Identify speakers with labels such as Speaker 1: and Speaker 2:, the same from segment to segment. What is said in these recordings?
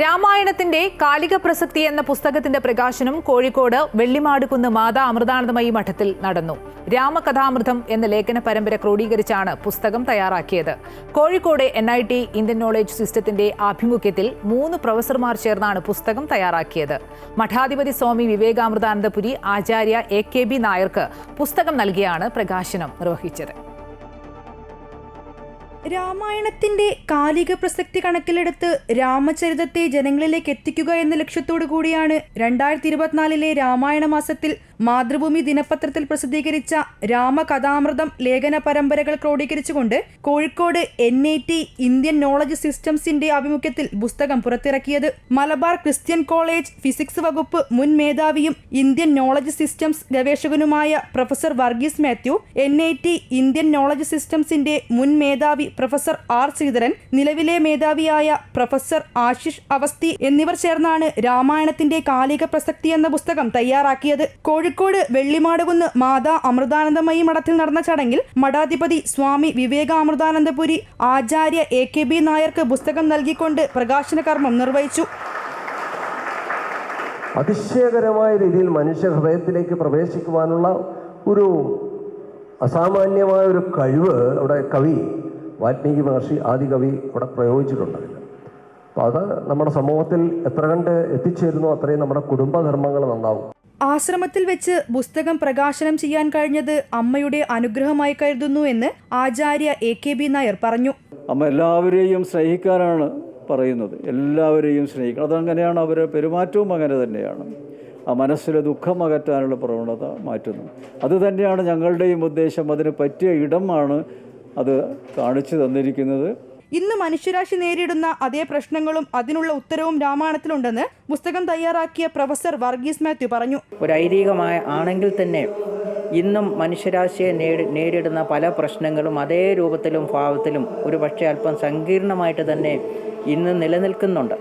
Speaker 1: രാമായണത്തിന്റെ കാലിക പ്രസക്തി എന്ന പുസ്തകത്തിന്റെ പ്രകാശനം കോഴിക്കോട് വെള്ളിമാടുകുന്ന് മാതാ അമൃതാനന്ദമയി മഠത്തിൽ നടന്നു. രാമകഥാമൃതം എന്ന ലേഖന പരമ്പര ക്രോഡീകരിച്ചാണ് പുസ്തകം തയ്യാറാക്കിയത്. കോഴിക്കോട് NIT ഇന്ത്യൻ നോളജ് സിസ്റ്റത്തിന്റെ ആഭിമുഖ്യത്തിൽ 3 പ്രൊഫസർമാർ ചേർന്നാണ് പുസ്തകം തയ്യാറാക്കിയത്. മഠാധിപതി സ്വാമി വിവേകാമൃതാനന്ദപുരി ആചാര്യ AKB നായർക്ക് പുസ്തകം നൽകിയാണ് പ്രകാശനം നിർവഹിച്ചത്.
Speaker 2: രാമായണത്തിന്റെ കാലിക പ്രസക്തി കണക്കിലെടുത്ത് രാമചരിതത്തെ ജനങ്ങളിലേക്ക് എത്തിക്കുക എന്ന ലക്ഷ്യത്തോടു കൂടിയാണ് 2024 രാമായണ മാസത്തിൽ മാതൃഭൂമി ദിനപത്രത്തിൽ പ്രസിദ്ധീകരിച്ച രാമകഥാമൃതം ലേഖന പരമ്പരകൾ ക്രോഡീകരിച്ചുകൊണ്ട് കോഴിക്കോട് NIT ഇന്ത്യൻ നോളജ് സിസ്റ്റംസിന്റെ ആഭിമുഖ്യത്തിൽ പുസ്തകം പുറത്തിറക്കിയത്. മലബാർ ക്രിസ്ത്യൻ കോളേജ് ഫിസിക്സ് വകുപ്പ് മുൻ മേധാവിയും ഇന്ത്യൻ നോളജ് സിസ്റ്റംസ് ഗവേഷകനുമായ professor Varghese Mathew, NIT Indian knowledge സിസ്റ്റംസിന്റെ മുൻ മേധാവി പ്രൊഫസർ R ശ്രീധരൻ, നിലവിലെ മേധാവിയായ പ്രൊഫസർ ആശിഷ് അവസ്തി എന്നിവർ ചേർന്നാണ് രാമായണത്തിന്റെ കാലിക പ്രസക്തി എന്ന പുസ്തകം തയ്യാറാക്കിയത്. കോഴിക്കോട് വെള്ളിമാടുകുന്ന് മാതാ അമൃതാനന്ദമയി മഠത്തിൽ നടന്ന ചടങ്ങിൽ മഠാധിപതി സ്വാമി വിവേകാമൃതാനന്ദപുരി ആചാര്യ AKB നായർക്ക് പുസ്തകം നൽകിക്കൊണ്ട് പ്രകാശന കർമ്മം നിർവഹിച്ചു.
Speaker 3: അതിശയകരമായ രീതിയിൽ മനുഷ്യ ഹൃദയത്തിലേക്ക് പ്രവേശിക്കുവാനുള്ള ഒരു അസാമാന്യമായ ഒരു കഴിവ് അവിടെ കവി വാൽമീകി മഹർഷി ആദികവി അവിടെ പ്രയോഗിച്ചിട്ടുണ്ടതില്ല. അപ്പോൾ അത് നമ്മുടെ സമൂഹത്തിൽ എത്ര കണ്ട് എത്തിച്ചേരുന്നു അത്രയും നമ്മുടെ കുടുംബധർമ്മങ്ങൾ നന്നാവും.
Speaker 2: ആശ്രമത്തിൽ വെച്ച് പുസ്തകം പ്രകാശനം ചെയ്യാൻ കഴിഞ്ഞത് അമ്മയുടെ അനുഗ്രഹമായി കരുതുന്നു എന്ന് ആചാര്യ AKB നായർ പറഞ്ഞു.
Speaker 4: അമ്മ എല്ലാവരെയും സ്നേഹിക്കാനാണ് പറയുന്നത്, എല്ലാവരെയും സ്നേഹിക്കണം. അതങ്ങനെയാണ്, അവരുടെ പെരുമാറ്റവും അങ്ങനെ തന്നെയാണ്. ആ മനസ്സിലെ ദുഃഖം അകറ്റാനുള്ള പ്രവണത മാറ്റുന്നു. അതുതന്നെയാണ് ഞങ്ങളുടെയും ഉദ്ദേശം. അതിന് പറ്റിയ ഇടമാണ് അത് കാണിച്ചു തന്നിരിക്കുന്നത്.
Speaker 2: ഇന്ന് മനുഷ്യരാശി നേരിടുന്ന അതേ പ്രശ്നങ്ങളും അതിനുള്ള ഉത്തരവും രാമായണത്തിലുണ്ടെന്ന് പുസ്തകം തയ്യാറാക്കിയ പ്രൊഫസർ വർഗീസ് മാത്യു പറഞ്ഞു.
Speaker 5: ഒരു ഐതിഹ്യമായ ആണെങ്കിൽ തന്നെ ഇന്നും മനുഷ്യരാശിയെ നേരിടുന്ന പല പ്രശ്നങ്ങളും അതേ രൂപത്തിലും ഭാവത്തിലും ഒരു പക്ഷേ അല്പം സങ്കീർണമായിട്ട് തന്നെ ഇന്ന് നിലനിൽക്കുന്നുണ്ട്.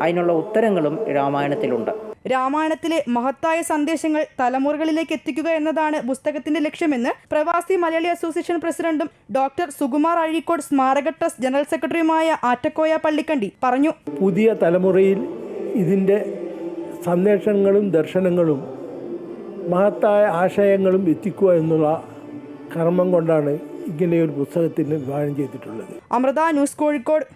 Speaker 5: അതിനുള്ള ഉത്തരങ്ങളും രാമായണത്തിലുണ്ട്.
Speaker 2: രാമായണത്തിലെ മഹത്തായ സന്ദേശങ്ങൾ തലമുറകളിലേക്ക് എത്തിക്കുക എന്നതാണ് പുസ്തകത്തിന്റെ ലക്ഷ്യമെന്ന് പ്രവാസി മലയാളി അസോസിയേഷൻ പ്രസിഡന്റും ഡോക്ടർ സുകുമാർ അഴീക്കോട് സ്മാരക ട്രസ്റ്റ് ജനറൽ സെക്രട്ടറിയുമായ ആറ്റക്കോയ പള്ളിക്കണ്ടി പറഞ്ഞു.
Speaker 6: പുതിയ തലമുറയിൽ ഇതിൻ്റെ സന്ദേശങ്ങളും ദർശനങ്ങളും മഹത്തായ ആശയങ്ങളും എത്തിക്കുക എന്നുള്ള കർമ്മം കൊണ്ടാണ് ഇങ്ങനെയൊരു പുസ്തകത്തിന് വിഭാവനം ചെയ്തിട്ടുള്ളത്.
Speaker 2: അമൃത ന്യൂസ്, കോഴിക്കോട്.